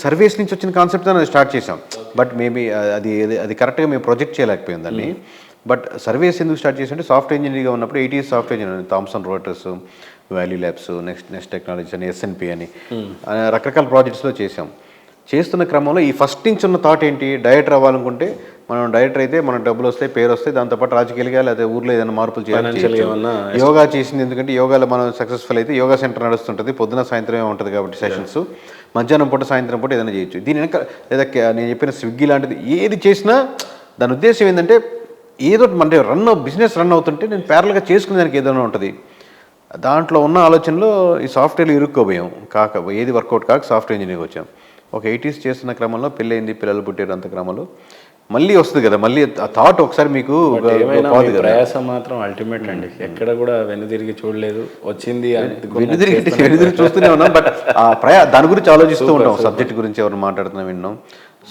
Service నుంచి వచ్చిన కాన్సెప్ట్తో స్టార్ట్ చేసాం. బట్ మేబీ అది అది కరెక్ట్గా మేము ప్రొజెక్ట్ చేయలేకపోయాం దాన్ని. బట్ సర్వీస్ ఎందుకు స్టార్ట్ చేసామంటే సాఫ్ట్వేర్ ఇంజనీర్గా ఉన్నప్పుడు 8 years software engineer, Thomson Reuters, value labs, next technologies అని, ఎస్ఎన్పి అని రకరకాల ప్రాజెక్ట్స్లో చేసాం. చేస్తున్న క్రమంలో ఈ ఫస్ట్ నుంచి ఉన్న థాట్ ఏంటి, డైరెక్టర్ అవ్వాలనుకుంటే మనం డైరెక్టర్ అయితే మనకు డబ్బులు వస్తాయి, పేరు వస్తాయి, దాంతోపాటు రాజకీయాలుగా లేదా ఊర్లో ఏదైనా మార్పులు చేయాలి. యోగా చేసింది ఎందుకంటే యోగాలో మనం సక్సెస్ఫుల్ అయితే యోగా సెంటర్ నడుస్తుంటుంది, పొద్దున సాయంత్రమే ఉంటుంది కాబట్టి సెషన్స్, మధ్యాహ్నం పూట సాయంత్రం పూట ఏదైనా చేయొచ్చు. దీని వెనక లేదా నేను చెప్పిన స్విగ్గీ లాంటిది ఏది చేసినా దాని ఉద్దేశం ఏంటంటే ఏదో మన బిజినెస్ రన్ అవుతుంటే నేను ప్యారల్గా చేసుకునే దానికి ఏదైనా ఉంటుంది. దాంట్లో ఉన్న ఆలోచనలో ఈ సాఫ్ట్వేర్లో ఇరుక్కోపోయాం, ఏది వర్కౌట్ కాక సాఫ్ట్వేర్ ఇంజనీరింగ్ వచ్చాం. ఒక 8 years చేస్తున్న క్రమంలో పెళ్ళయింది, పిల్లలు పుట్టారు, అంత క్రమంలో మళ్ళీ వస్తుంది కదా, మళ్ళీ ఆ థాట్ ఒకసారి మీకు ప్రయాసం మాత్రం అల్టిమేట్ అండి. ఎక్కడ కూడా వెనుదిరిగి చూడలేదు, వచ్చింది వెనుదిరిగి చూస్తూనే ఉన్నాం. బట్ దాని గురించి ఆలోచిస్తూ ఉంటాం, సబ్జెక్ట్ గురించి ఎవరు మాట్లాడుతున్నాం విన్నాం.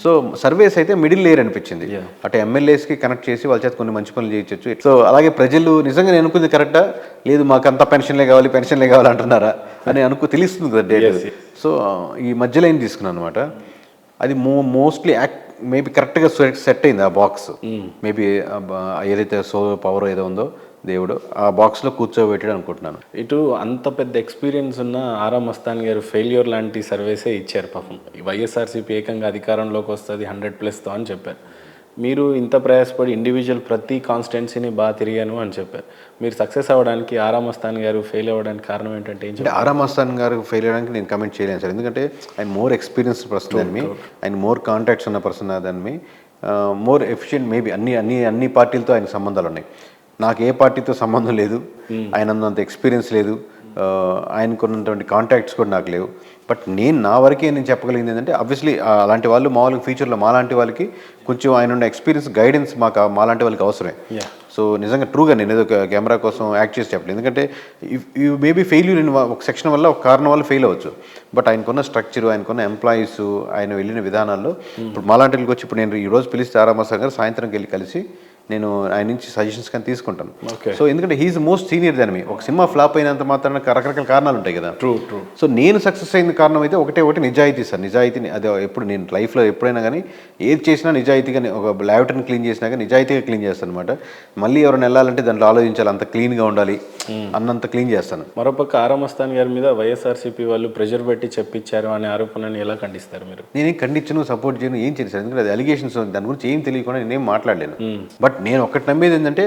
సో సర్వేస్ అయితే మిడిల్ లేయర్ అనిపించింది. అటు ఎమ్మెల్యేస్కి కనెక్ట్ చేసి వాళ్ళ చేత కొన్ని మంచి పనులు చేయొచ్చు. సో అలాగే ప్రజలు నిజంగా నేను అనుకుంది కరెక్టా, లేదు మాకు అంతా పెన్షన్లే కావాలి అంటున్నారా అని తెలుస్తుంది కదా డేట్. సో ఈ మధ్య లైన్ తీసుకున్నాను అనమాట. అది మోస్ట్లీ మేబీ కరెక్ట్గా సెట్ అయింది ఆ బాక్స్. మేబీ ఏదైతే పవర్ ఏదో ఉందో దేవుడు ఆ బాక్స్లో కూర్చోబెట్టాడు అనుకుంటున్నాను. ఇటు అంత పెద్ద ఎక్స్పీరియన్స్ ఉన్న ఆరా మస్తాన్ గారు ఫెయిల్యూర్ లాంటి సర్వేసే ఇచ్చారు పాపం. వైఎస్ఆర్సీపీ ఏకంగా అధికారంలోకి వస్తుంది 100+తో అని చెప్పారు. మీరు ఇంత ప్రయాసపడి ఇండివిజువల్ ప్రతి కాన్స్టిట్యున్సీని బాగా తిరిగాను అని చెప్పారు. మీరు సక్సెస్ అవ్వడానికి ఆరా మస్తాన్ గారు ఫెయిల్ అవ్వడానికి కారణం ఏంటంటే ఆరా మస్తాన్ గారు ఫెయిల్ అవ్వడానికి నేను కమెంట్ చేయలేను సార్. ఎందుకంటే ఆయన మోర్ ఎక్స్పీరియన్స్డ్ పర్సన్ దాన్ని మీ, ఆయన మోర్ కాంటాక్ట్స్ ఉన్న పర్సన్ దాన్ని మీ, మోర్ ఎఫిషియెంట్. మేబీ అన్ని పార్టీలతో ఆయన సంబంధాలు ఉన్నాయి. నాకు ఏ పార్టీతో సంబంధం లేదు, ఆయన అంత ఎక్స్పీరియన్స్ లేదు, ఆయనకున్నటువంటి కాంటాక్ట్స్ కూడా నాకు లేవు. బట్ నా వరకే నేను చెప్పగలిగింది ఏంటంటే ఆబ్వియస్లీ అలాంటి వాళ్ళు మామూలుగా ఫ్యూచర్లో మాలాంటి వాళ్ళకి కొంచెం ఆయన ఉన్న ఎక్స్పీరియన్స్ గైడెన్స్ మాలాంటి వాళ్ళకి అవసరమే. సో నిజంగా ట్రూగా నేను ఏదో కెమెరా కోసం యాక్ట్ చేసి చెప్పలేదు. ఎందుకంటే యూ మేబీ ఫెయిల్యూర్ ఒక సెక్షన్ వల్ల ఒక కారణం వల్ల ఫెయిల్ అవ్వచ్చు. బట్ ఆయనకున్న స్ట్రక్చరు, ఆయనకున్న ఎంప్లాయీస్, ఆయన వెళ్ళిన విధానాల్లో ఇప్పుడు మాలాంటి వాళ్ళకి వచ్చి ఇప్పుడు నేను ఈరోజు పిలిస్తే ఆరా మస్తాన్ గారు సాయంత్రంకి వెళ్ళి కలిసి నేను ఆయన నుంచి సజెషన్స్ కానీ తీసుకుంటాను. సో ఎందుకంటే హీఈస్ మోస్ట్ సీనియర్ దాని మీ. ఒక సినిమా ఫ్లాప్ అయినంత మాత్రాన రకరకాల కారణాలు ఉంటాయి కదా. ట్రూ. సో నేను సక్సెస్ అయిన కారణం అయితే ఒకటి నిజాయితీ సార్. నిజాయితీని అదే ఎప్పుడు నేను లైఫ్లో ఎప్పుడైనా కానీ ఏది చేసినా నిజాయితీగా, ఒక ల్యాబొరేటరీని క్లీన్ చేసినా కానీ నిజాయితీగా క్లీన్ చేస్తాను అనమాట. మళ్ళీ ఎవరైనా వెళ్ళాలంటే దాంట్లో ఆలోచించాలి, అంత క్లీన్గా ఉండాలి అన్నంత క్లీన్ చేస్తాను. మరోపక్క ఆరా మస్తాన్ గారి మీద వైఎస్ఆర్సీపీ వాళ్ళు ప్రెషర్ పెట్టి చెప్పించారు అనే ఆరోపణని ఎలా ఖండిస్తారు మీరు? నేనేం ఖండించను, సపోర్ట్ చేయను, ఏం చేశాను. ఎందుకంటే అది అలిగేషన్స్, దాని గురించి ఏం తెలియకుండా నేనేం మాట్లాడలేను. బట్ నేను ఒకటి నమ్మేది ఏంటంటే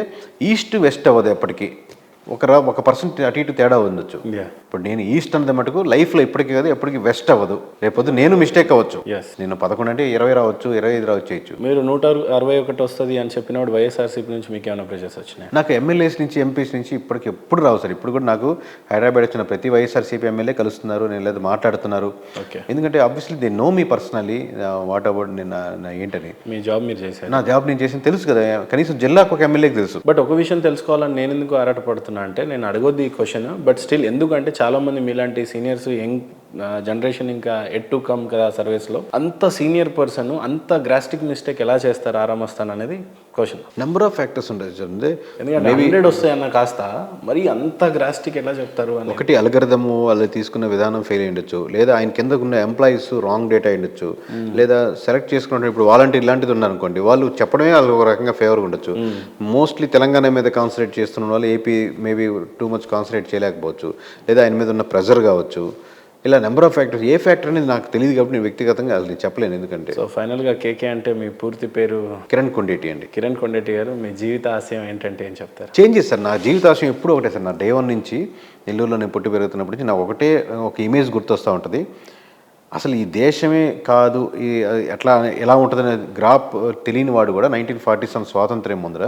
ఈస్ట్ వెస్ట్ అవ్వదు ఎప్పటికీ. ఒక పర్సెంట్ అటు ఇటు తేడా ఉండొచ్చు. ఇప్పుడు నేను ఈస్ట్ అన్నది మటుకు లైఫ్లో ఇప్పటికీ కదా ఎప్పటికీ వెస్ట్ అవ్వదు. రేపొద్దు నేను మిస్టేక్ అవ్వచ్చు. నేను 11 అంటే 20 రావచ్చు, 25 రావచ్చు. మీరు 161 వస్తుంది అని చెప్పినప్పుడు వైఎస్ఆర్సీపీ నుంచి మీకు ఏమైనా ప్రెషర్స్ వచ్చినాయి? నాకు ఎమ్మెల్యేస్ నుంచి, ఎంపీస్ నుంచి ఇప్పటికి ఎప్పుడు రావు సార్. ఇప్పుడు కూడా నాకు హైదరాబాద్ వచ్చిన ప్రతి వైఎస్ఆర్సీపీ ఎమ్మెల్యే కలుస్తున్నారు, నేను లేదా మాట్లాడుతున్నారు. ఎందుకంటే obviously they know me personally what about నేను ఏంటని. మీ జాబ్ మీరు చేశారు, నా జాబ్ నేను చేసిన తెలుసు కదా, కనీసం జిల్లాకు ఒక ఎమ్మెల్యేకి తెలుసు. బట్ ఒక విషయం తెలుసుకోవాలని నేను ఎందుకు ఆరాటపడుతున్నా అంటే, నేను అడగొద్దు ఈ క్వశ్చన్, బట్ స్టిల్ ఎందుకంటే చాలామంది మీలాంటి సీనియర్స్, యంగ్ జనరేషన్ ఇంకా ఎట్ టు కమ్ కదా సర్వీస్లో, అంత సీనియర్ పర్సన్ అంత గ్రాస్టిక్ మిస్టేక్ ఎలా చేస్తారు ఆరా మస్తాన్ అనేది క్వశ్చన్. నెంబర్ ఆఫ్ ఫ్యాక్టర్స్ ఉంటాయి. ఎందుకంటే 100 వస్తాయన్న కాస్త మరి అంత గ్రాస్టిక్ ఎలా చెప్తారు అని. ఒకటి అల్గరిథము వాళ్ళు తీసుకున్న విధానం ఫెయిల్ అయి ఉండొచ్చు, లేదా ఆయన కిందకు ఉన్న ఎంప్లాయీస్ రాంగ్ డేటా అయి ఉండొచ్చు, లేదా సెలెక్ట్ చేసుకున్న ఇప్పుడు వాలంటీర్ ఇలాంటిది ఉన్నారనుకోండి, వాళ్ళు చెప్పడమే వాళ్ళు ఒక రకంగా ఫేవర్గా ఉండొచ్చు. మోస్ట్లీ తెలంగాణ మీద కాన్సన్ట్రేట్ చేస్తున్న వాళ్ళు AP maybe too much concentrate చేయలేకపోవచ్చు, లేదా ఆయన మీద ఉన్న ప్రెజర్ కావచ్చు. ఇలా number of factors. A factor అనేది నాకు తెలియదు కాబట్టి నేను వ్యక్తిగతంగా అది చెప్పలేను. ఎందుకంటే సో ఫైనల్గా కేకే అంటే మీ పూర్తి పేరు? కిరణ్ కొండేటి అండి. కిరణ్ కొండేటి గారు, మీ జీవిత ఆశయం ఏంటంటే ఏం చెప్తారు? Changes sir. నా జీవిత ఆశయం ఎప్పుడు ఒకటే సార్. నా డే 1 నుంచి నెల్లూరులో నేను పుట్టి పెరుగుతున్నప్పటి నుంచి నాకు ఒకటే ఒక ఇమేజ్ గుర్తొస్తూ ఉంటుంది. అసలు ఈ దేశమే కాదు, ఈ ఎలా ఉంటుందనే గ్రాఫ్ తెలియని వాడు కూడా 1947 స్వాతంత్ర్యం ముందర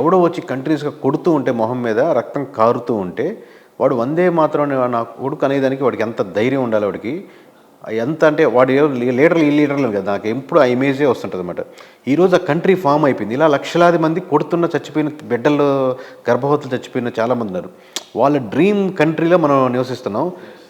ఎవడో వచ్చి కంటిన్యూస్గా కొడుతూ ఉంటే, మొహం మీద రక్తం కారుతూ ఉంటే, వాడు వందే మాత్రం నా కొడుకు అనేదానికి వాడికి ఎంత ధైర్యం ఉండాలి, వాడికి ఎంత అంటే వాడు లీడర్లు కదా. నాకు ఎప్పుడు ఆ ఇమేజే వస్తుంటుంది అనమాట. ఈరోజు ఆ కంట్రీ ఫామ్ అయిపోయింది. ఇలా లక్షలాది మంది కొడుతున్న, చచ్చిపోయిన బిడ్డలు, గర్భవతులు చచ్చిపోయిన చాలామంది ఉన్నారు. వాళ్ళ డ్రీమ్ కంట్రీలో మనం నివసిస్తున్నాం.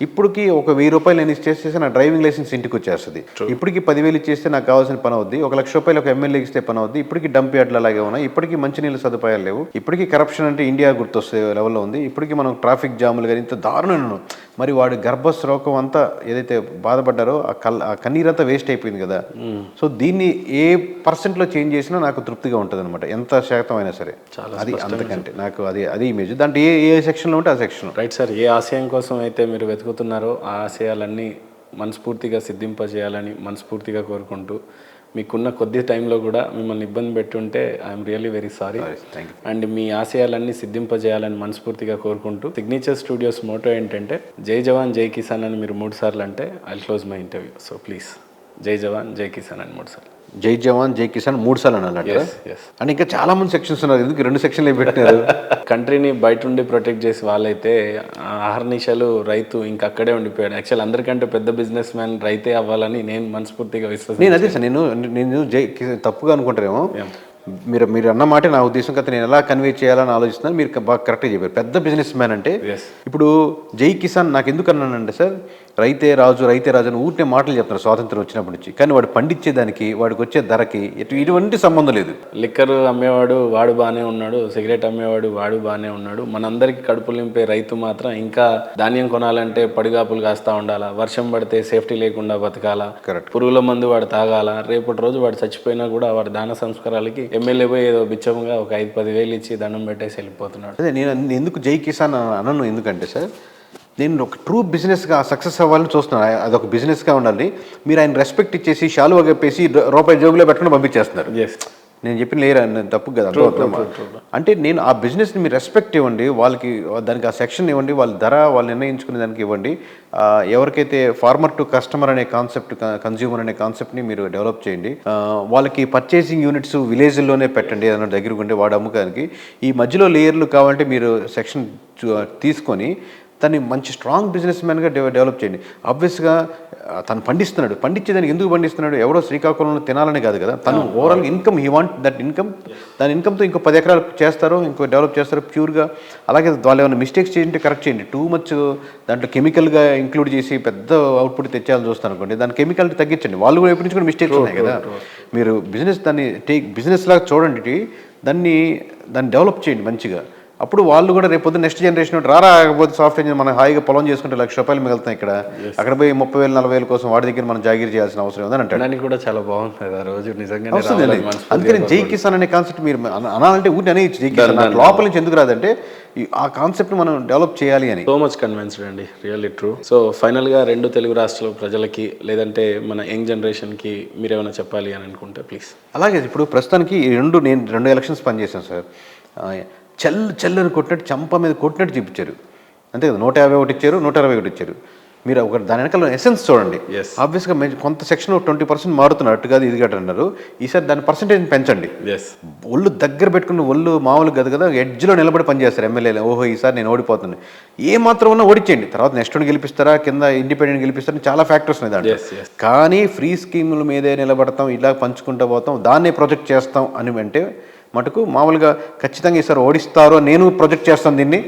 ఇప్పటికి ఒక 1000 రూపాయలు నేను ఇచ్చేస్తే నా డ్రైవింగ్ లైసెన్స్ ఇంటికి వచ్చేస్తుంది. ఇప్పటికి 10,000 ఇచ్చేస్తే నాకు కావాల్సిన పని అవుద్ది. 1,00,000 రూపాయలు ఒక ఎమ్మెల్యేకి ఇస్తే పని అవుద్ది. ఇప్పటికి డంప్ యార్డ్లు అలాగే ఉన్నాయి. ఇప్పటికీ మంచినీళ్ళ సదుపాయాలు లేవు. ఇప్పటికీ కరప్షన్ అంటే ఇండియా గుర్తొస్తే లెవెల్లో ఉంది. ఇప్పటికీ మనం ట్రాఫిక్ జాములు కానీ ఇంత దారుణం. మరి వాడు గర్భస్రోకం అంతా ఏదైతే బాధపడ్డారో ఆ కన్నీరంతా వేస్ట్ అయిపోయింది కదా. సో దీన్ని ఏ పర్సెంట్లో చేంజ్ చేసినా నాకు తృప్తిగా ఉంటుంది అనమాట, ఎంత శాతం అయినా సరే. అది అంతకంటే నాకు అది ఇమేజ్ దాంట్లో ఏ సెక్షన్లో ఉంటే ఆ సెక్షన్. రైట్ సార్, ఏ ఆశయం కోసం అయితే మీరు వెతుకుతున్నారో ఆ ఆశయాలన్నీ మనస్ఫూర్తిగా సిద్ధింపజేయాలని మనస్ఫూర్తిగా కోరుకుంటూ, మీకున్న కొద్ది టైంలో కూడా మిమ్మల్ని ఇబ్బంది పెట్టుంటే I'm really very sorry. And మీ ఆశయాలన్నీ సిద్ధింపజేయాలని మనస్ఫూర్తిగా కోరుకుంటూ, సిగ్నేచర్ స్టూడియోస్ మోటో ఏంటంటే జై జవాన్ జై కిసాన్ అని మీరు 3 సార్లు అంటే I close my interview. So please జై జవాన్ జై కిసాన్ అని 3 సార్లు. జై జవాన్ జై కిసాన్ 3 సార్లు అన్నట్టు. అంటే ఇంకా చాలా మంది సెక్షన్స్ ఉన్నారు, ఎందుకు 2 సెక్షన్లు పెట్టినారు? కంట్రీని బయట ఉండి ప్రొటెక్ట్ చేసి వాళ్ళైతే అహర్నిశలు రైతు ఇంకా అక్కడే ఉండిపోయాడు. యాక్చువల్ అందరికంటే పెద్ద బిజినెస్ మ్యాన్ రైతే అవ్వాలని నేను మనస్ఫూర్తిగా విశ్వసిస్తాను. నేను అదే సార్, నేను జై తప్పుగా అనుకుంటారేమో. మీరు అన్న మాట నా ఉద్దేశం కదా, నేను ఎలా కన్వే చేయాలని ఆలోచిస్తున్నాను. మీరు బాగా కరెక్ట్గా చెప్పారు. పెద్ద బిజినెస్ మ్యాన్ అంటే ఇప్పుడు జై కిసాన్ నాకు ఎందుకు అన్నానంటే సార్, రైతే రాజు అని ఊరినే మాటలు చెప్తున్నారు స్వాతంత్రం వచ్చినప్పటి నుంచి. కానీ వాడు పండించేదానికి వాడికి వచ్చే ధరకి ఎటువంటి సంబంధం లేదు. లిక్కర్ అమ్మేవాడు వాడు బాగానే ఉన్నాడు, సిగరెట్ అమ్మేవాడు వాడు బాగానే ఉన్నాడు. మనందరికీ కడుపు నింపే రైతు మాత్రం ఇంకా ధాన్యం కొనాలంటే పడిగాపులు కాస్తా ఉండాలా, వర్షం పడితే సేఫ్టీ లేకుండా బతకాలా, పురుగుల మందు వాడు తాగాల, రేపటి రోజు వాడు చచ్చిపోయినా కూడా వాడి దాన సంస్కారాలకి ఎమ్మెల్యే పోయి ఏదో బిచ్చముగా ఒక 5-10 వేలు ఇచ్చి దండం పెట్టేసి వెళ్ళిపోతున్నాడు. అదే నేను ఎందుకు జై కిసాన్ అనను, ఎందుకంటే సార్ నేను ఒక ట్రూ బిజినెస్గా సక్సెస్ అవ్వాలని చూస్తున్నాను. అదొక బిజినెస్గా ఉండాలి. మీరు ఆయన రెస్పెక్ట్ ఇచ్చేసి షాలువా చెప్పేసి రూపాయి జోబులో పెట్టకుండా పంపించేస్తున్నారు. నేను చెప్పిన లేరు తప్పు కదా. అంటే నేను ఆ బిజినెస్ని మీరు రెస్పెక్ట్ ఇవ్వండి, వాళ్ళకి దానికి ఆ సెక్షన్ ఇవ్వండి, వాళ్ళ ధర వాళ్ళు నిర్ణయించుకునే దానికి ఇవ్వండి. ఎవరికైతే ఫార్మర్ టు కస్టమర్ అనే కాన్సెప్ట్, కన్జ్యూమర్ అనే కాన్సెప్ట్ని మీరు డెవలప్ చేయండి. వాళ్ళకి పర్చేసింగ్ యూనిట్స్ విలేజ్లోనే పెట్టండి, ఏదైనా దగ్గరకు ఉంటే వాడు అమ్ముకోడానికి. ఈ మధ్యలో లేయర్లు కావాలంటే మీరు సెక్షన్ తీసుకొని తను మంచి స్ట్రాంగ్ బిజినెస్ మ్యాన్గా డెవలప్ చేయండి. ఆబ్వియస్గా తను పండించేదానికి ఎందుకు పండిస్తున్నాడు? ఎవరో శ్రీకాకుళంలో తినాలని కాదు కదా. తను overall income, he want that income. దాని ఇన్కమ్తో ఇంకో 10 ఎకరాలు చేస్తారో ఇంకో డెవలప్ చేస్తారో ప్యూర్గా. అలాగే వాళ్ళు ఏమైనా మిస్టేక్స్ చేయంటే కరెక్ట్ చేయండి. టూ మచ్ దాంట్లో కెమికల్గా ఇంక్లూడ్ చేసి పెద్ద అవుట్పుట్ తెచ్చాలని చూస్తాను అనుకోండి, దాని కెమికల్ తగ్గించండి. వాళ్ళు కూడా ఎప్పటి నుంచి కూడా మిస్టేక్స్ ఉన్నాయి కదా. మీరు దాన్ని బిజినెస్ లాగా చూడండి, దాన్ని డెవలప్ చేయండి మంచిగా. అప్పుడు వాళ్ళు కూడా రేపు నెక్స్ట్ జనరేషన్ రాకపోతే సాఫ్ట్వేర్ మనం హాయిగా పొలం చేసుకుంటే ₹1,00,000 మిగులుతాయి. ఇక్కడ అక్కడ పోయి 30,000-40,000 కోసం వాడి దగ్గర మనం జాగిరి చేయాల్సిన అవసరం ఉందని అంటాడు. కూడా చాలా బాగుంటుంది ఆ రోజు నిజంగా. అందుకని జై కిసాన్ అనే కాన్సెప్ట్ మీరు అనాలంటే ఊటి అనేది జై కిసాన్ లోపల నుంచి ఎందుకు రాదంటే ఆ కాన్సెప్ట్ మనం డెవలప్ చేయాలి అని. సో మచ్ కన్విన్స్డ్ అండి, రియల్లీ ట్రూ. సో ఫైనల్గా 2 తెలుగు రాష్ట్రాల ప్రజలకి లేదంటే మన యంగ్ జనరేషన్కి మీరు ఏమైనా చెప్పాలి అని అనుకుంటే ప్లీజ్. అలాగే ఇప్పుడు ప్రస్తుతానికి నేను 2 ఎలక్షన్స్ పనిచేశాను సార్. చెల్లని కొట్టినట్టు, చంప మీద కొట్టినట్టు చూపించారు అంతే కదా. 151 ఇచ్చారు, 161 ఇచ్చారు. మీరు ఒక దాని వెనకాల ఎసెన్స్ చూడండి. ఆబ్వియస్గా కొంత సెక్షన్ 20% మారుతున్నట్టు కాదు, ఇది గట్రా అన్నారు. ఈసారి దాని పర్సెంటేజ్ పెంచండి. ఒళ్ళు దగ్గర పెట్టుకుని, ఒళ్ళు మామూలు కాదు కదా, ఎడ్జ్లో నిలబడి పనిచేస్తారు ఎమ్మెల్యేలు. ఓహో ఈసారి నేను ఓడిపోతున్నాను, ఏ మాత్రం ఉన్నా ఓడిచ్చేయండి. తర్వాత నెక్స్ట్ గెలిపిస్తారా, కింద ఇండిపెండెంట్ గెలిపిస్తారని చాలా ఫ్యాక్టర్స్ ఉన్నాయి దాంట్లో. కానీ ఫ్రీ స్కీముల మీదే నిలబడతాం, ఇలా పంచుకుంటూ పోతాం, దాన్నే ప్రొజెక్ట్ చేస్తాం అని అంటే మటుకు మామూలుగా ఖచ్చితంగా ఈసారి ఓడిస్తారో నేను ప్రొజెక్ట్ చేస్తాను దీన్ని.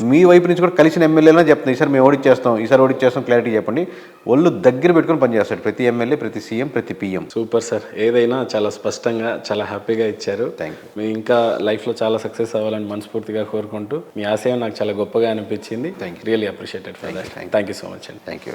మీ వైపు నుంచి కూడా కలిసిన ఎమ్మెల్యేలా చెప్తాను, ఈసారి మేము ఓడిచ్చేస్తాం క్లారిటీ చెప్పండి. ఒళ్ళు దగ్గర పెట్టుకుని పనిచేస్తాడు ప్రతి ఎమ్మెల్యే, ప్రతి సీఎం, ప్రతి పిఎం. సూపర్ సార్, ఏదైనా చాలా స్పష్టంగా చాలా హ్యాపీగా ఇచ్చారు. మీ ఇంకా లైఫ్లో చాలా సక్సెస్ అవ్వాలని మనస్ఫూర్తిగా కోరుకుంటూ, మీ ఆశయం నాకు చాలా గొప్పగా అనిపించింది. Really appreciated for that. Thank you so much అండి. Thank you.